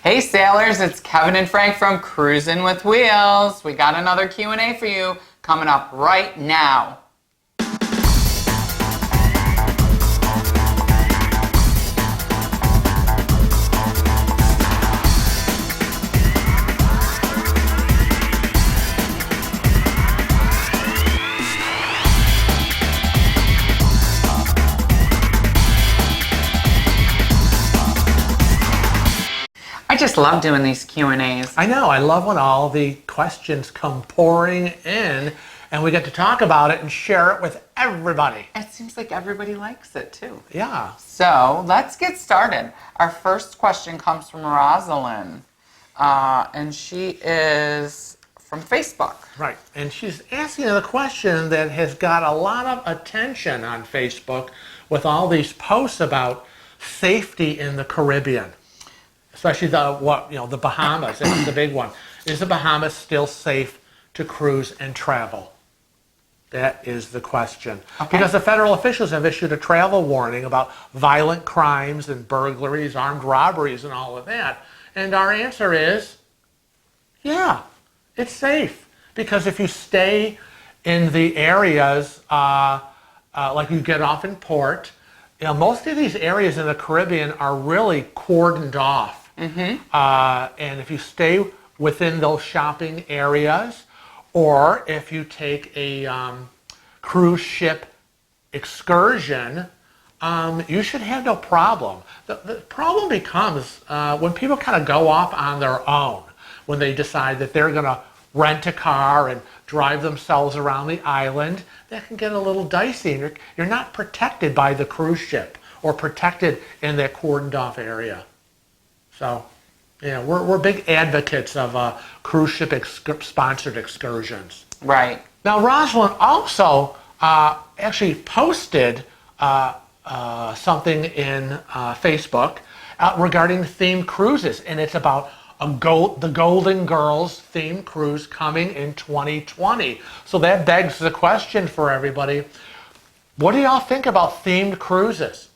Hey sailors, it's Kevin and Frank from Cruising with Wheels. We got another Q&A for you coming up right now. I just love doing these Q&As. I know. I love when all the questions come pouring in and we get to talk about it and share it with everybody. It seems like everybody likes it too. Yeah. So let's get started. Our first question comes from Rosalind, and she is from Facebook. Right. And she's asking a question that has got a lot of attention on Facebook with all these posts about safety in the Caribbean. Especially the Bahamas. That's the big one. Is the Bahamas still safe to cruise and travel? That is the question. Okay. Because the federal officials have issued a travel warning about violent crimes and burglaries, armed robberies, and all of that. And our answer is, yeah, it's safe. Because if you stay in the areas like you get off in port, most of these areas in the Caribbean are really cordoned off. Mm-hmm. And if you stay within those shopping areas, or if you take a cruise ship excursion, you should have no problem. The problem becomes when people kind of go off on their own, when they decide that they're going to rent a car and drive themselves around the island. That can get a little dicey. And you're not protected by the cruise ship or protected in that cordoned off area. So, we're big advocates of cruise ship sponsored excursions. Right. Now, Rosalind also actually posted something in Facebook regarding themed cruises, and it's about the Golden Girls themed cruise coming in 2020. So that begs the question for everybody: what do y'all think about themed cruises?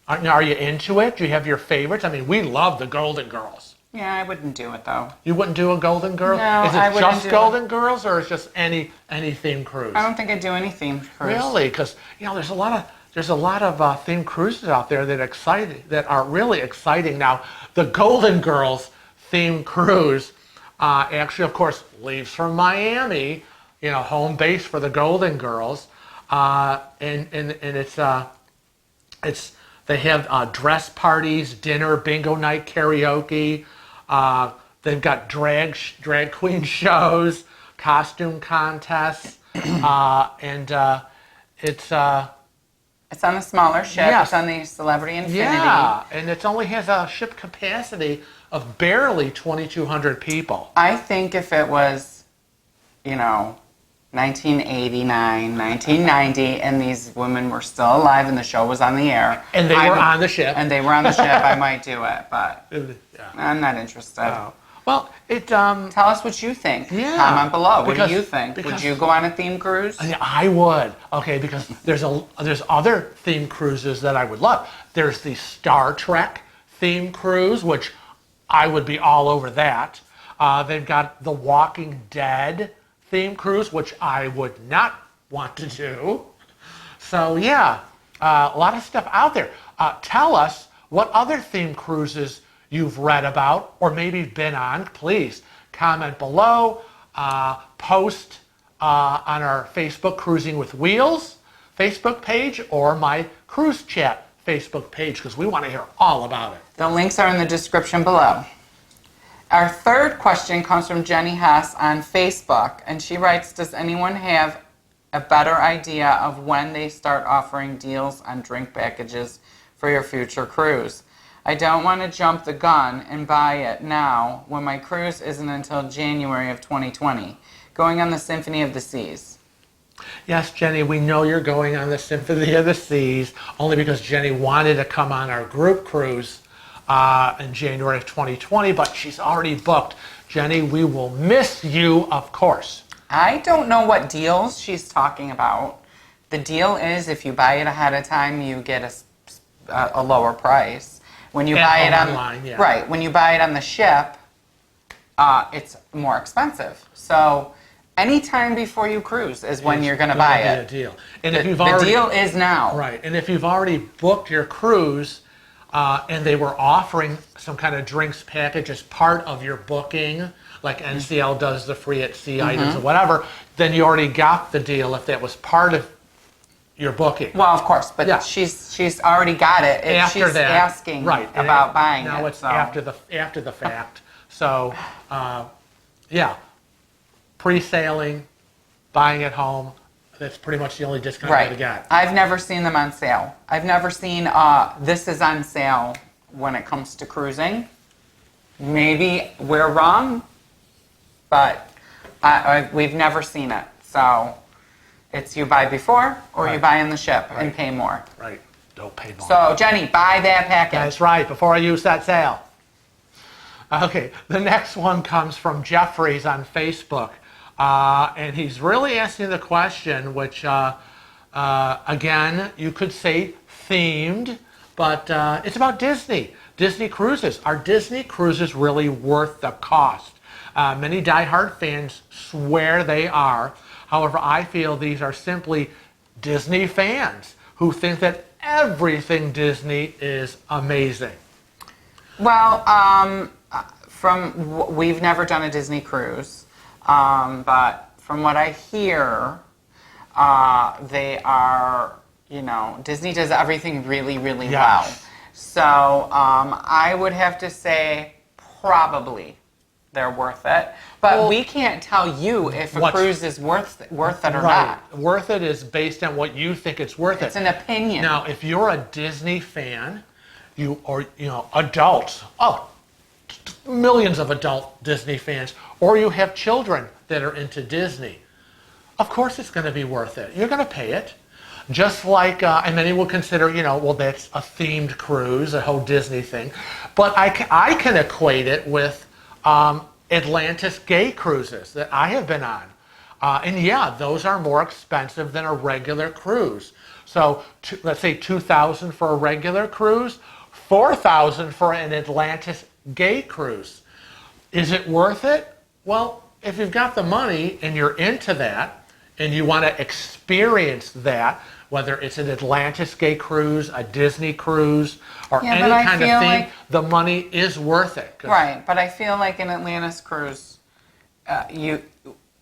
Are you into it? Do you have your favorites? I mean, we love the Golden Girls. Yeah, I wouldn't do it though. You wouldn't do a Golden Girl? No, is it I wouldn't just Golden Girls, or is it just any themed cruise? I don't think I'd do any themed cruise. Really? Because there's a lot of themed cruises out there that are really exciting. Now, the Golden Girls themed cruise actually, of course, leaves from Miami, home base for the Golden Girls, and it's. They have dress parties, dinner, bingo night, karaoke. They've got drag queen shows, costume contests, and it's on a smaller ship. Yes. It's on the Celebrity Infinity. Yeah, and it only has a ship capacity of barely 2,200 people. I think if it was, 1989, 1990, and these women were still alive and the show was on the air. And they were on the ship. I might do it, but yeah. I'm not interested. No. Well, tell us what you think. Yeah. Comment below. What do you think? Would you go on a themed cruise? I would. Okay, because there's other themed cruises that I would love. There's the Star Trek themed cruise, which I would be all over that. They've got the Walking Dead theme cruise, which I would not want to do. So yeah, a lot of stuff out there. Tell us what other theme cruises you've read about or maybe been on. Please comment below, post on our Facebook Cruising with Wheels Facebook page or my Cruise Chat Facebook page, because we want to hear all about it. The links are in the description below. Our third question comes from Jenny Hess on Facebook, and she writes, does anyone have a better idea of when they start offering deals on drink packages for your future cruise? I don't want to jump the gun and buy it now when my cruise isn't until January of 2020, going on the Symphony of the Seas. Yes, Jenny, we know you're going on the Symphony of the Seas only because Jenny wanted to come on our group cruise in January of 2020, but she's already booked. Jenny, we will miss you, of course. I don't know what deals she's talking about. The deal is if you buy it ahead of time, you get a lower price. When you At buy it home on online, yeah. right, when you buy it on the ship, it's more expensive. So anytime before you cruise is when you're going to buy Be it. a deal. And The, if you've the already deal is now. right, and if you've already booked your cruise, and they were offering some kind of drinks package as part of your booking, like NCL does the free at sea items or whatever, then you already got the deal if that was part of your booking. Well, of course, but Yeah. she's already got it. After She's that, asking right, and about buying now it. it's So. after the fact. So, yeah, pre-sailing, buying at home. That's pretty much the only discount Right. you got. I've never seen them on sale. I've never seen this is on sale when it comes to cruising. Maybe we're wrong, but we've never seen it. So it's you buy before or you Right. buy in the ship and Right. pay more. Right. Don't pay more. So Jenny, buy that package. That's right, before I use that sale. Okay, the next one comes from Jeffries on Facebook. And he's really asking the question, which, again, you could say themed, but it's about Disney. Disney cruises. Are Disney cruises really worth the cost? Many diehard fans swear they are. However, I feel these are simply Disney fans who think that everything Disney is amazing. Well, we've never done a Disney cruise, but from what I hear, they are, Disney does everything really, really Yes. well. So I would have to say probably they're worth it. But Well, we can't tell you if a cruise is worth it or Right. not. Worth it is based on what you think it's worth It's it. an opinion. Now, if you're a Disney fan, adults, millions of adult Disney fans, or you have children that are into Disney, of course it's going to be worth it. You're going to pay it. Just like, and many will consider, well, that's a themed cruise, a whole Disney thing. But I can equate it with Atlantis gay cruises that I have been on. And yeah, those are more expensive than a regular cruise. So let's say $2,000 for a regular cruise, $4,000 for an Atlantis gay cruise. Is it worth it? Well, if you've got the money and you're into that and you want to experience that, whether it's an Atlantis gay cruise, a Disney cruise, or Yeah, any but I kind of feel thing, like- the money is worth it. Right, but I feel like an Atlantis cruise,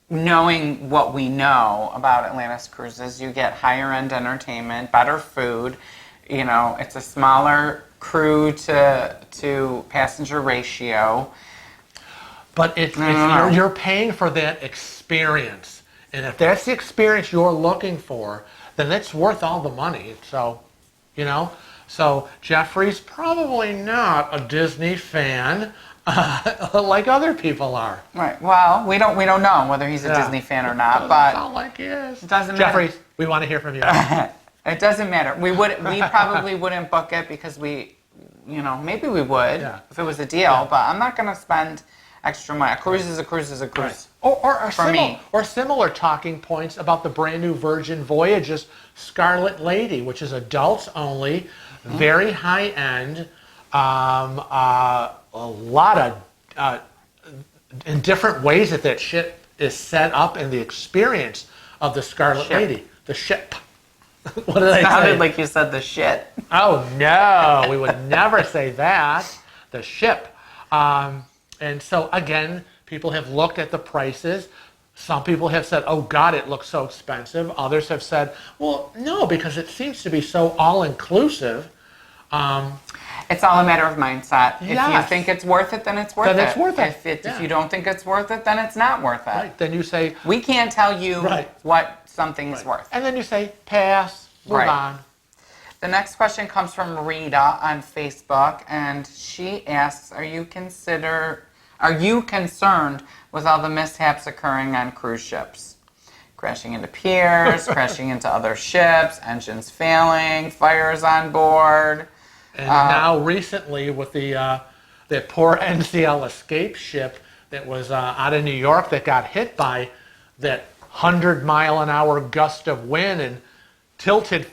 knowing what we know about Atlantis cruises, you get higher end entertainment, better food. It's a smaller crew to passenger ratio. But you're paying for that experience. And if that's the experience you're looking for, then it's worth all the money. So, So Jeffrey's probably not a Disney fan like other people are. Right. Well, we don't know whether he's a Disney fan or not, but Sound like he is. it doesn't matter. Jeffrey, we want to hear from you. It doesn't matter. We probably wouldn't book it because maybe we would if it was a deal, but I'm not going to spend extra money. A cruise is a cruise is a cruise. Right. Or similar talking points about the brand new Virgin Voyages Scarlet Lady, which is adults only, very high end, a lot of in different ways that ship is set up in the experience of the Scarlet Lady, the ship. What did I say? Sounded like you said the shit. Oh no, we would never say that. The ship. And so again, people have looked at the prices. Some people have said, oh God, it looks so expensive. Others have said, well, no, because it seems to be so all-inclusive. It's all a matter of mindset. If you Yes. think it's worth it, then it's worth it. Then it's worth it. If you don't think it's worth it, then it's not worth it. Right? Then you say, We can't tell you Right. what something's worth. and then you say, pass, move Right. on. The next question comes from Rita on Facebook, and she asks, Are you concerned with all the mishaps occurring on cruise ships? Crashing into piers, crashing into other ships, engines failing, fires on board. And now recently with that poor NCL escape ship that was out of New York that got hit by that 100-mile-an-hour gust of wind and tilted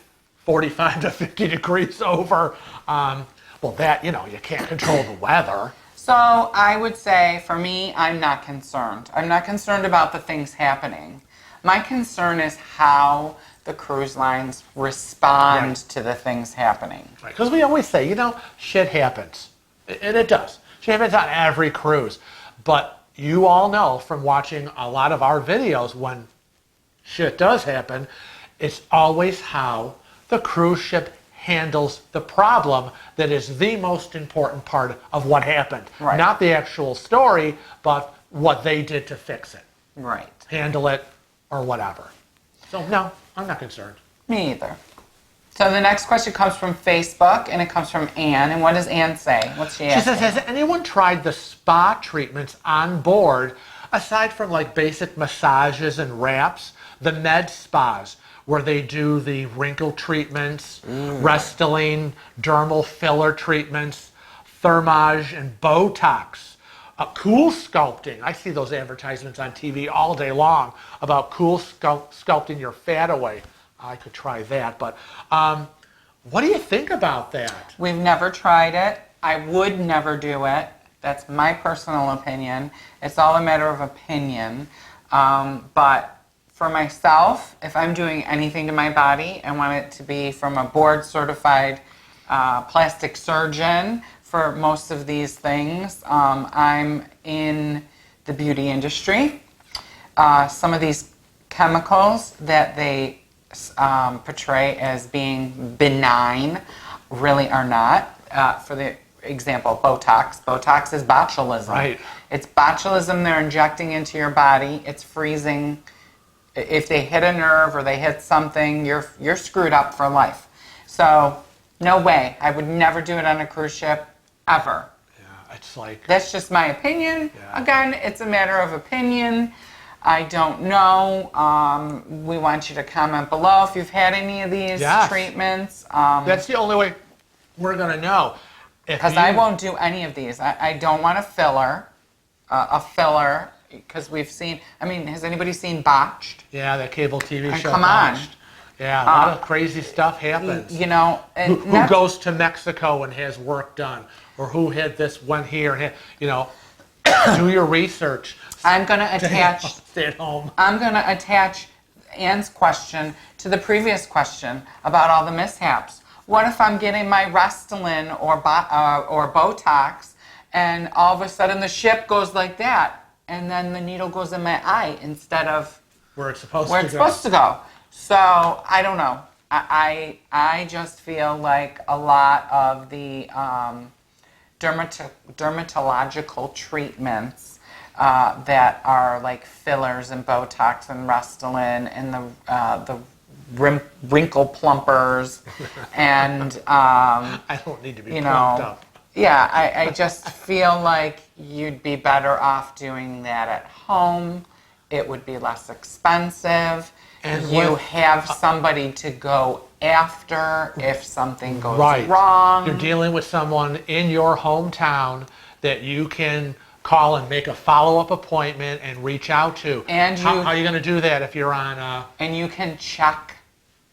45 to 50 degrees over. Well, that, you can't control the weather. So I would say, for me, I'm not concerned. I'm not concerned about the things happening. My concern is how the cruise lines respond to the things happening. Right, because we always say, shit happens. And it does. Shit happens on every cruise. But you all know from watching a lot of our videos, when shit does happen, it's always how the cruise ship handles the problem that is the most important part of what happened. Right. Not the actual story, but what they did to fix it. Right. Handle it or whatever. So no, I'm not concerned. Me either. So the next question comes from Facebook, and it comes from Anne. And what does Anne say? What's she asking? She says, has anyone tried the spa treatments on board, aside from like basic massages and wraps, the med spas, where they do the wrinkle treatments, Restylane, dermal filler treatments, Thermage and Botox, cool sculpting. I see those advertisements on TV all day long about cool sculpting your fat away. I could try that, but what do you think about that? We've never tried it. I would never do it. That's my personal opinion. It's all a matter of opinion. But for myself, if I'm doing anything to my body, I want it to be from a board-certified plastic surgeon for most of these things. I'm in the beauty industry. Some of these chemicals that they portray as being benign really are not. For the example, Botox. Botox is botulism. Right. It's botulism they're injecting into your body. It's freezing. If they hit a nerve or they hit something, you're screwed up for life. So no way. I would never do it on a cruise ship, ever. Yeah, it's like... That's just my opinion. Yeah. Again, it's a matter of opinion. I don't know. We want you to comment below if you've had any of these treatments. That's the only way we're going to know. Because I won't do any of these. I don't want a filler, because we've seen, has anybody seen Botched? Yeah, that cable TV show. Come on. Botched. Yeah, a lot of crazy stuff happens. And who goes to Mexico and has work done, or who had this one here, do your research. I'm going to attach. Stay at home. I'm going to attach Anne's question to the previous question about all the mishaps. What if I'm getting my Restylane or Botox, and all of a sudden the ship goes like that, and then the needle goes in my eye instead of where it's supposed to go? So I don't know. I just feel like a lot of the dermatological treatments that are like fillers and Botox and Restylane and the wrinkle plumpers and I don't need to be plumped up. Yeah, I just feel like you'd be better off doing that at home. It would be less expensive. And you have somebody to go after if something goes wrong. You're dealing with someone in your hometown that you can call and make a follow-up appointment and reach out to. And how are you going to do that if you're on And you can check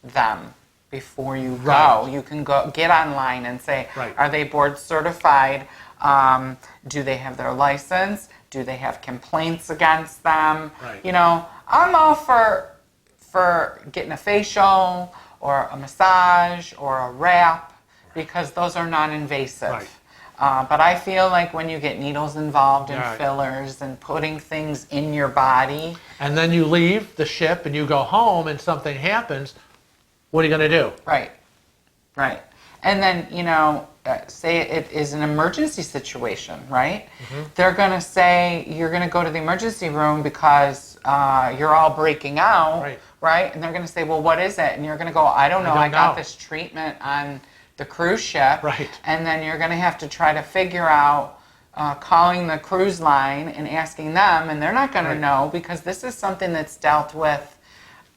them before you go. You can go get online and say, are they board certified? Do they have their license? Do they have complaints against them? I'm all for getting a facial or a massage or a wrap because those are non-invasive. But I feel like when you get needles involved and fillers and putting things in your body. And then you leave the ship and you go home and something happens, what are you going to do? Right. And then, say it is an emergency situation, right? They're going to say you're going to go to the emergency room because you're all breaking out, right? And they're going to say, well, what is it? And you're going to go, I don't know. I got this treatment on the cruise ship. And then you're going to have to try to figure out calling the cruise line and asking them, and they're not going to know because this is something that's dealt with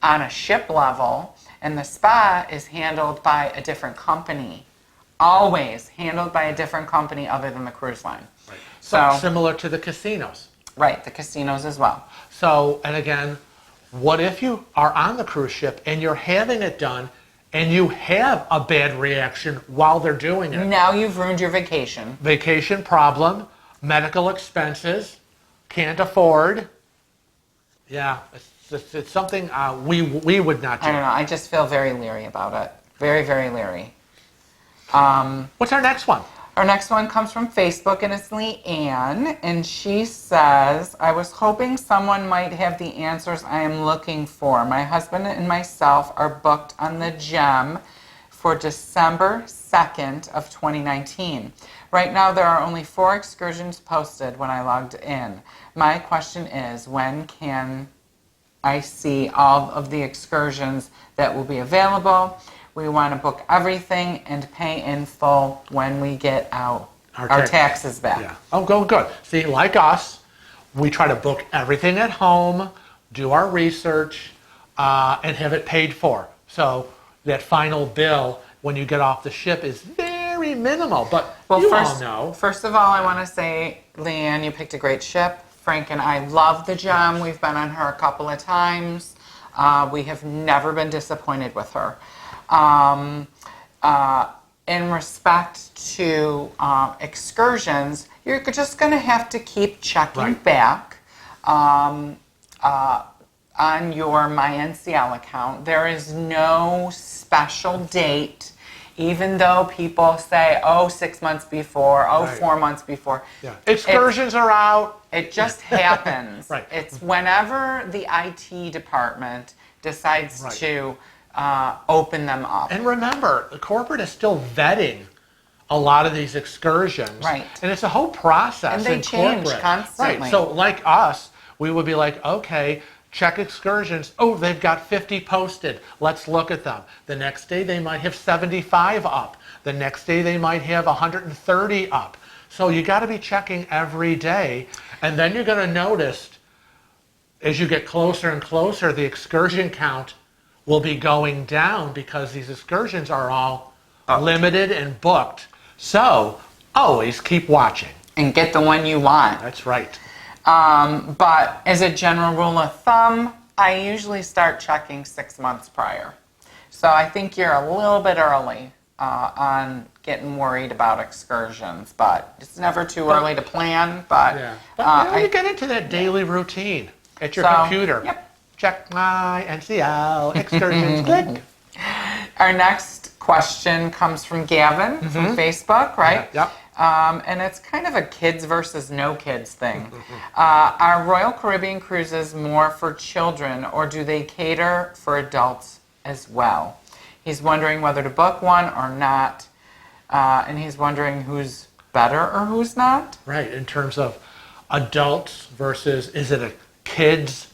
on a ship level. And the spa is handled by a different company. Always handled by a different company other than the cruise line. So similar to the casinos. The casinos as well. So, and again, what if you are on the cruise ship and you're having it done and you have a bad reaction while they're doing it. Now you've ruined your vacation. Vacation problem, medical expenses, can't afford. Yeah, it's something we would not do. I don't know. I just feel very leery about it. Very, very leery. What's our next one? Our next one comes from Facebook, and it's Leanne, and she says, I was hoping someone might have the answers I am looking for. My husband and myself are booked on the GEM for December 2nd of 2019. Right now, there are only 4 excursions posted when I logged in. My question is, when can I see all of the excursions that will be available? We want to book everything and pay in full when we get our taxes back. Yeah. Oh, good. See, like us, we try to book everything at home, do our research, and have it paid for. So that final bill when you get off the ship is very minimal. But all know. First of all, I want to say, Leanne, you picked a great ship. Frank and I love the GEM. We've been on her a couple of times. We have never been disappointed with her. In respect to excursions, you're just going to have to keep checking back on your MyNCL account. There is no special date, even though people say, 6 months before, 4 months before. Yeah. Excursions are out. It just happens. Right. It's whenever the IT department decides to open them up. And remember, the corporate is still vetting a lot of these excursions. Right. And it's a whole process. And they change corporate. constantly. Right. So like us, we would be like, okay, check excursions. Oh, they've got 50 posted. Let's look at them. The next day they might have 75 up. The next day they might have 130 up. So you got to be checking every day. And then you're going to notice as you get closer and closer, the excursion count will be going down because these excursions are all limited and booked. So always keep watching. And get the one you want. That's right. But as a general rule of thumb, I usually start checking 6 months prior. So I think you're a little bit early on getting worried about excursions, but it's never too early to plan. But, you get into that daily routine at your computer. Yep. Check my NCL excursions. Click. Our next question comes from Gavin from Facebook, right? Yep. And it's kind of a kids versus no kids thing. Are Royal Caribbean cruises more for children, or do they cater for adults as well? He's wondering whether to book one or not, and he's wondering who's better or who's not. Right, in terms of adults versus, is it a kids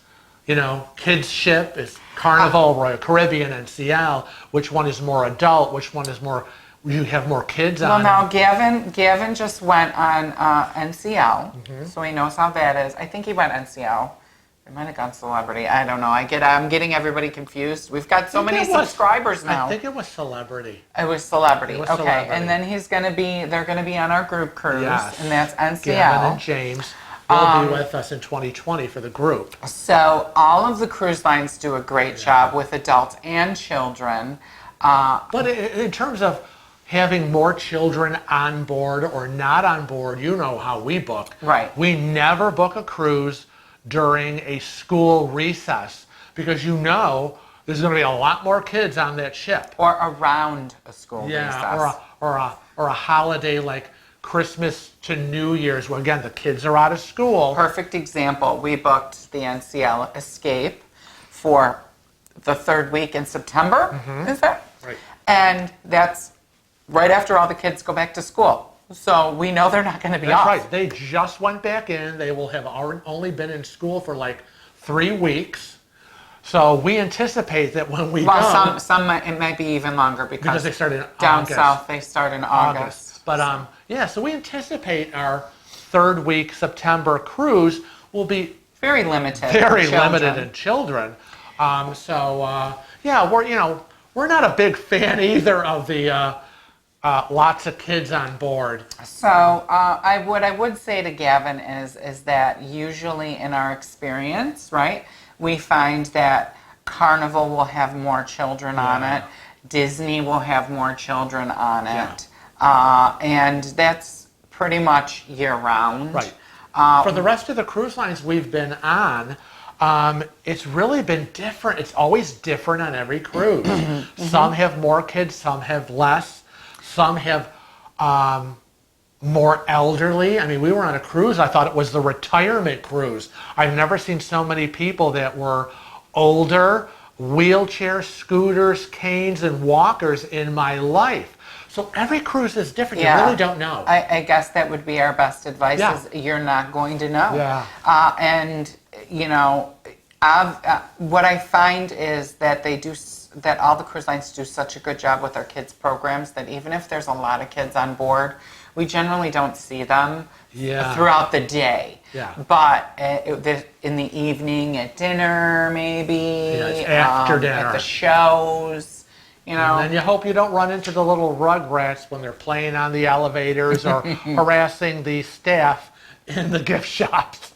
ship? Is Carnival, Royal Caribbean, NCL, which one is more adult, which one is more, you have more kids on? Well, now Gavin just went on NCL, so he knows how that is. I think he went NCL. It might have gone Celebrity. I don't know. I'm getting everybody confused. We've got so many subscribers now. I think it was Celebrity. It was Celebrity. It was okay, Celebrity. And then they're going to be on our group cruise, Yes. and that's NCL. Gavin and James will be with us in 2020 for the group. So all of the cruise lines do a great job with adults and children. But in terms of having more children on board or not on board, you know how we book. Right. We never book a cruise during a school recess because there's going to be a lot more kids on that ship. Or around a school recess. Or a holiday like Christmas to New Year's, where again the kids are out of school. Perfect example. We booked the NCL Escape for the 3rd week in September. Is that? Right. And that's right after all the kids go back to school. So we know they're not going to be off. That's right. They just went back in. They will have only been in school for like 3 weeks. So we anticipate that when we go... It might be even longer because they start in down August. south they start in August. But so we anticipate our 3rd week September cruise will be very limited. Very limited in children. We're not a big fan either of the lots of kids on board. So what I would say to Gavin is that usually in our experience, right, we find that Carnival will have more children on it. Disney will have more children on Yeah. it. And that's pretty much year-round. Right. For the rest of the cruise lines we've been on, it's really been different. It's always different on every cruise. Some have more kids, some have less. Some have more elderly. I mean, we were on a cruise, I thought it was the retirement cruise. I've never seen so many people that were older, wheelchairs, scooters, canes, and walkers in my life. So every cruise is different. You really don't know. I guess that would be our best advice Yeah. is you're not going to know. Yeah. And, you know, what I find is that that all the cruise lines do such a good job with their kids programs that even if there's a lot of kids on board, we generally don't see them throughout the day. Yeah. But in the evening at dinner, maybe. It's after dinner. At the shows. You know. And then you hope you don't run into the little rugrats when they're playing on the elevators or harassing the staff in the gift shops.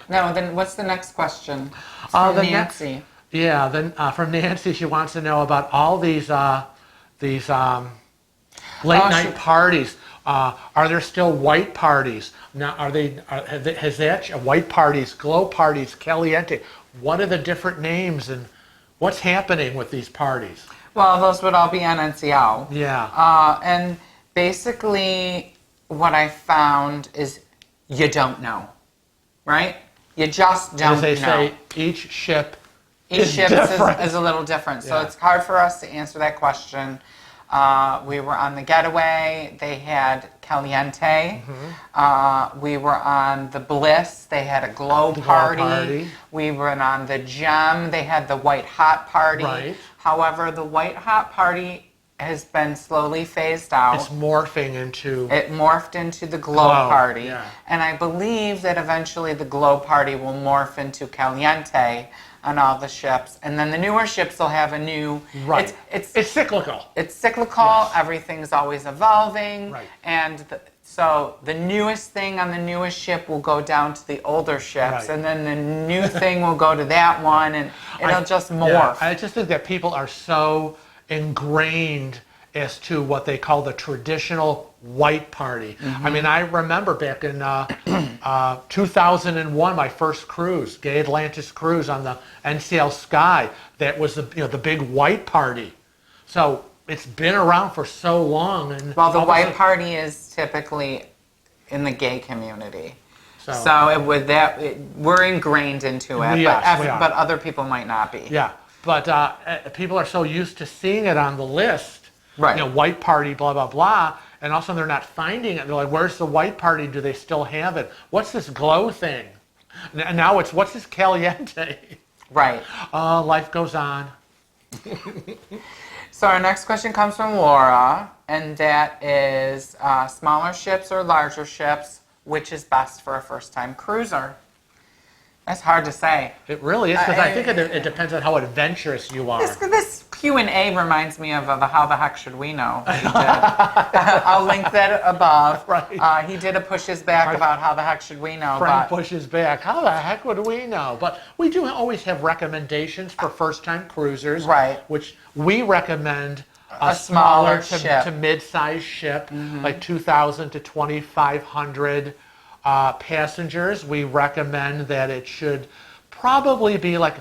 No, then what's the next question? It's The from next- Nancy. Then from Nancy, she wants to know about all these late night parties. Are there still white parties? Now, white parties, glow parties, caliente? What are the different names and what's happening with these parties? Well, those would all be on NCO. Yeah. And basically, what I found is you don't know, right? You just don't As they know. say, each ship Each ship different. is a little different, so Yeah. it's hard for us to answer that question. We were on the Getaway, they had Caliente. We were on the Bliss, they had a glow party. We were on the Gem, they had the White Hot Party. Right. However, the White Hot Party has been slowly phased out. It's morphing into... It morphed into the Glow Party. Yeah. And I believe that eventually the Glow Party will morph into Caliente on all the ships. And then the newer ships will have a new... Right. It's cyclical. It's cyclical. Yes. Everything's always evolving. Right. And so the newest thing on the newest ship will go down to the older ships. Right. And then the new thing will go to that one. And it'll just morph. Yeah, I just think that people are so ingrained as to what they call the traditional white party. I mean, I remember back in 2001, my first cruise, Gay Atlantis cruise on the NCL Sky. That was the big white party. So it's been around for so long. And Well, the white party is typically in the gay community. So we're ingrained into it, Yes, we are. but other people might not be. Yeah, but people are so used to seeing it on the list. Right. White party, blah, blah, blah. And all of a sudden they're not finding it. They're like, where's the white party? Do they still have it? What's this glow thing? And now it's, what's this caliente? Right. Life goes on. So our next question comes from Laura, and that is smaller ships or larger ships, which is best for a first-time cruiser? That's hard to say. It really is, because I think it depends on how adventurous you are. This Q&A reminds me of the How the Heck Should We Know that he did. I'll link that above. Right. He did a Push His Back about How the Heck Should We Know. Frank pushes back. How the heck would we know? But we do always have recommendations for first-time cruisers. Right. Which we recommend A smaller to ship. mid-sized ship, like 2,000 to 2,500 passengers. We recommend that it should probably be like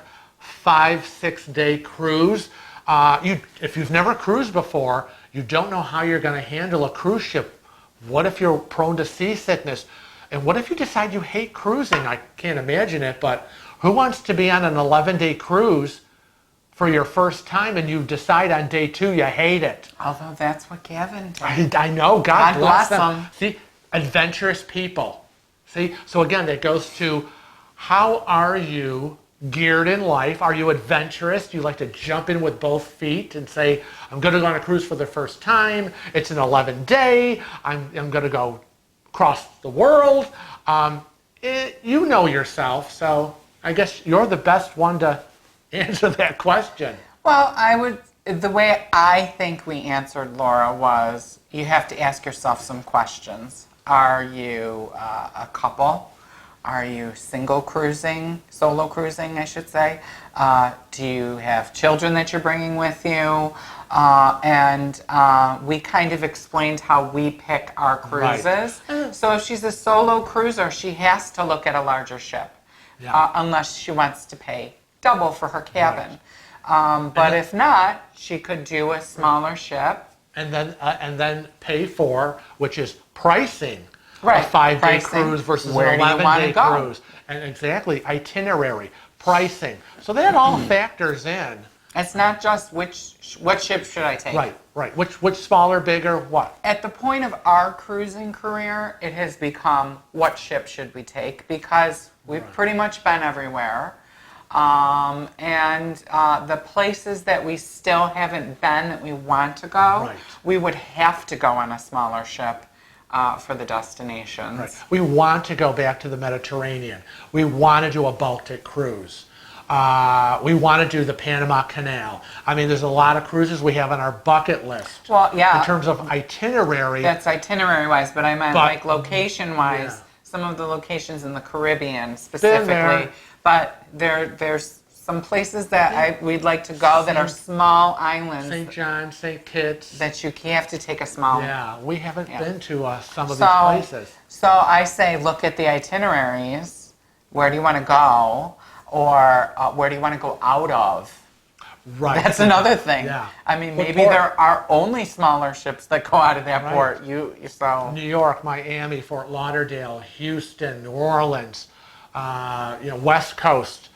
5-6 day cruise. If you've never cruised before, you don't know how you're going to handle a cruise ship. What if you're prone to seasickness? And what if you decide you hate cruising? I can't imagine it, but who wants to be on an 11-day cruise for your first time and you decide on day 2 you hate it? Although that's what Gavin did. I know. God bless them. him. See, adventurous people. See, so again, that goes to how are you geared in life? Are you adventurous? Do you like to jump in with both feet and say, I'm going to go on a cruise for the first time. It's an 11-day. I'm going to go across the world. You know yourself, so I guess you're the best one to answer that question. Well, the way I think we answered Laura was you have to ask yourself some questions. Are you a couple? Are you single cruising, solo cruising, I should say? Do you have children that you're bringing with you? And we kind of explained how we pick our cruises. Right. So if she's a solo cruiser, she has to look at a larger ship, Yeah. unless she wants to pay double for her cabin. But if not, she could do a smaller ship. And then pay for, which is pricing. Right. A 5-day Pricing. cruise versus Where an do you wanna 11-day go? cruise. And exactly, itinerary, pricing. So that all factors in. It's not just what ship should I take. Right. Which smaller, bigger, what? At the point of our cruising career, it has become what ship should we take, because we've pretty much been everywhere. And the places that we still haven't been that we want to go, we would have to go on a smaller ship for the destinations. Right. We want to go back to the Mediterranean. We want to do a Baltic cruise. We want to do the Panama Canal. I mean, there's a lot of cruises we have on our bucket list. Well, yeah. In terms of itinerary. That's itinerary-wise, but I meant like location-wise, yeah. some of the locations in the Caribbean specifically. But there's some places that we'd like to go that are small islands. St. John, St. Kitts. That you have to take a small. Yeah, we haven't been to some of these places. So I say look at the itineraries. Where do you want to go? Or where do you want to go out of? Right. That's another thing. Yeah. I mean, maybe there are only smaller ships that go out of that port. So New York, Miami, Fort Lauderdale, Houston, New Orleans, West Coast.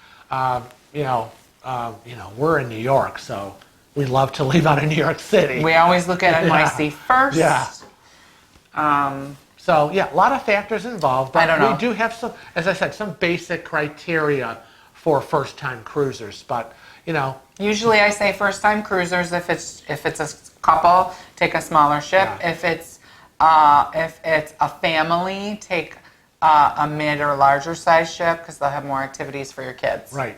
We're in New York, so we love to leave out of New York City. We always look at NYC first. Yeah. So a lot of factors involved, but I don't know. we do have some, as I said, some basic criteria for first-time cruisers. But usually I say first-time cruisers. If it's a couple, take a smaller ship. Yeah. If it's a family, take a mid or larger size ship, because they'll have more activities for your kids. Right.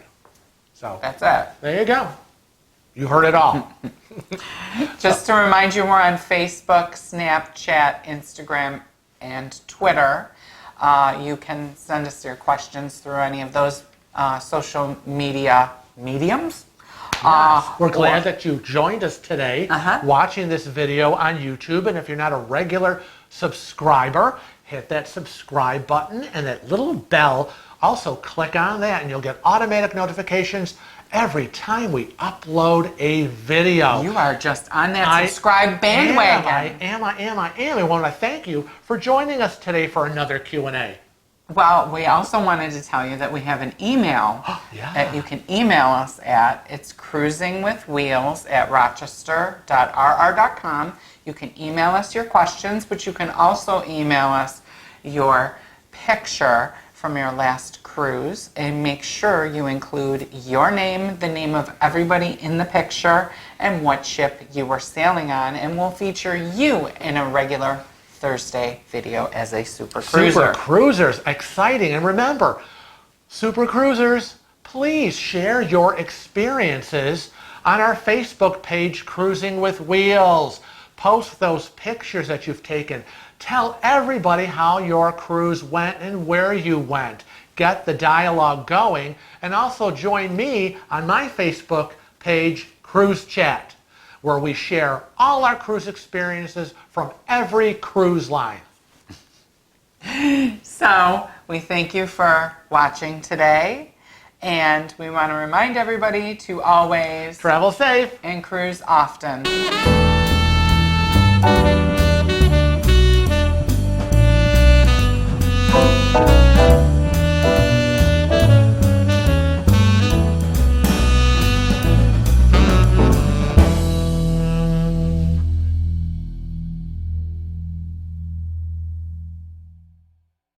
So That's it. there you go. You heard it all. Just to remind you, we're on Facebook, Snapchat, Instagram, and Twitter. You can send us your questions through any of those social media mediums. We're glad that you joined us today watching this video on YouTube. And if you're not a regular subscriber, hit that subscribe button and that little bell. Also click on that and you'll get automatic notifications every time we upload a video. You are just on that subscribe bandwagon. I am. I want to thank you for joining us today for another Q&A. Well, we also wanted to tell you that we have an email that you can email us at. It's cruisingwithwheels@rochester.rr.com. You can email us your questions, but you can also email us your picture from your last cruise, and make sure you include your name, the name of everybody in the picture, and what ship you were sailing on, and we'll feature you in a regular Thursday video as a super cruiser. Super cruisers, exciting. And remember, super cruisers, please share your experiences on our Facebook page, Cruising with Wheels. Post those pictures that you've taken. Tell everybody how your cruise went and where you went. Get the dialogue going, and also join me on my Facebook page, Cruise Chat, where we share all our cruise experiences from every cruise line. So, we thank you for watching today, and we want to remind everybody to always Travel safe and cruise often.